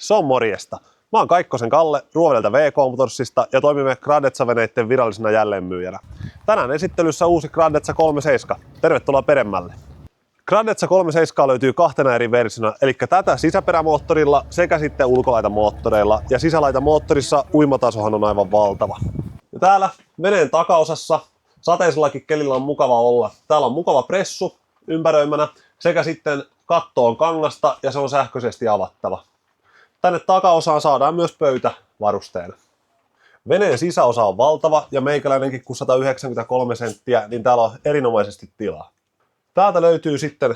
Se on morjesta. Mä oon Kaikkosen Kalle Ruovedeltä VK Motorsista ja toimimme Gradezza-veneiden virallisena jälleenmyyjänä. Tänään esittelyssä uusi Gradezza 37. Tervetuloa peremmälle. Gradezza 37 löytyy kahtena eri versiona, eli tätä sisäperämoottorilla sekä sitten ulkolaitamoottoreilla. Ja sisälaitamoottorissa uimatasohan on aivan valtava. Ja täällä veneen takaosassa sateisellakin kelillä on mukava olla. Täällä on mukava pressu ympäröimänä sekä sitten katto on kangasta ja se on sähköisesti avattava. Tänne takaosaan saadaan myös pöytä varusteena. Veneen sisäosa on valtava ja meikäläinenkin kun 193 senttiä, niin täällä on erinomaisesti tilaa. Täältä löytyy sitten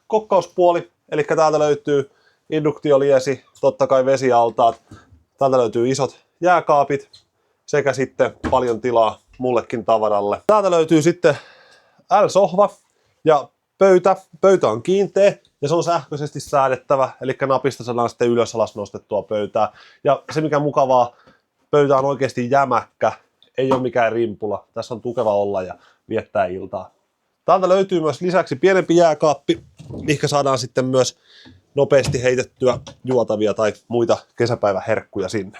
kokkauspuoli, eli täältä löytyy induktioliesi, totta kai vesialtaat. Täältä löytyy isot jääkaapit sekä sitten paljon tilaa mullekin tavaralle. Täältä löytyy sitten L-sohva ja pöytä. Pöytä on kiinteä ja se on sähköisesti säädettävä, eli napista saadaan sitten ylös alas nostettua pöytää. Ja se mikä mukavaa, pöytä on oikeasti jämäkkä, ei ole mikään rimpula. Tässä on tukeva olla ja viettää iltaa. Täältä löytyy myös lisäksi pienempi jääkaappi, mihin saadaan sitten myös nopeasti heitettyä juotavia tai muita kesäpäiväherkkuja sinne.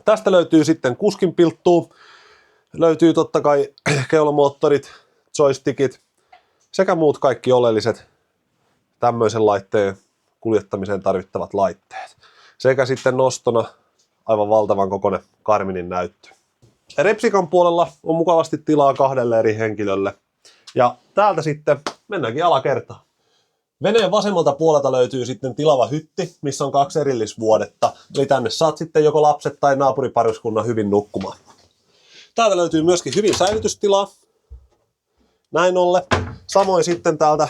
Tästä löytyy sitten kuskinpilttuu, löytyy totta kai keulamoottorit, joystickit sekä muut kaikki oleelliset tämmöisen laitteen kuljettamiseen tarvittavat laitteet. Sekä sitten nostona aivan valtavan kokoinen Karminin näyttö. Repsikan puolella on mukavasti tilaa 2 eri henkilölle. Ja täältä sitten mennäänkin alakertaan. Veneen vasemmalta puolelta löytyy sitten tilava hytti, missä on 2 erillisvuodetta. Eli tänne saat sitten joko lapset tai naapuripariskunnan hyvin nukkumaan. Täältä löytyy myöskin hyvin säilytystilaa. Näin ollen. Samoin sitten täältä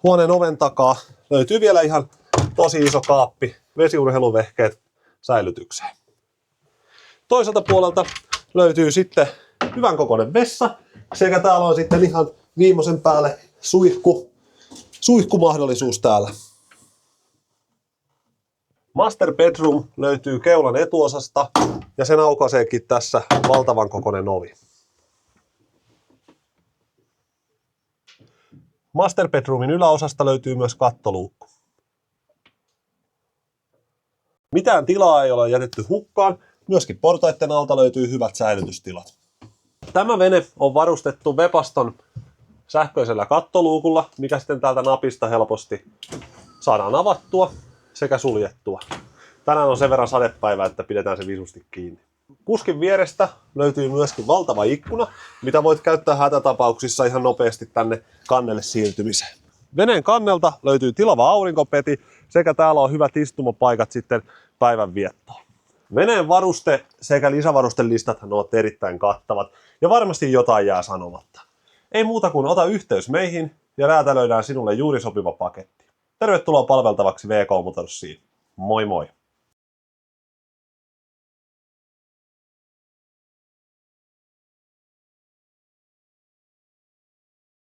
huoneen oven takaa löytyy vielä ihan tosi iso kaappi, vesiurheiluvehkeet säilytykseen. Toiselta puolelta löytyy sitten hyvän kokoinen vessa, sekä täällä on sitten ihan viimeisen päälle suihkumahdollisuus täällä. Master bedroom löytyy keulan etuosasta ja sen aukaiseekin tässä valtavan kokoinen ovi. Master bedroomin yläosasta löytyy myös kattoluukku. Mitään tilaa ei ole jätetty hukkaan, myöskin portaiden alta löytyy hyvät säilytystilat. Tämä vene on varustettu Webaston sähköisellä kattoluukulla, mikä sitten täältä napista helposti saadaan avattua sekä suljettua. Tänään on sen verran sadepäivä, että pidetään se visusti kiinni. Kuskin vierestä löytyy myöskin valtava ikkuna, mitä voit käyttää hätätapauksissa ihan nopeasti tänne kannelle siirtymiseen. Veneen kannelta löytyy tilava aurinkopeti sekä täällä on hyvät istumapaikat sitten päivänviettoon. Veneen varuste sekä lisävarustelistathan ovat erittäin kattavat ja varmasti jotain jää sanomatta. Ei muuta kuin ota yhteys meihin ja räätälöidään sinulle juuri sopiva paketti. Tervetuloa palveltavaksi VK Motorsiin. Moi moi!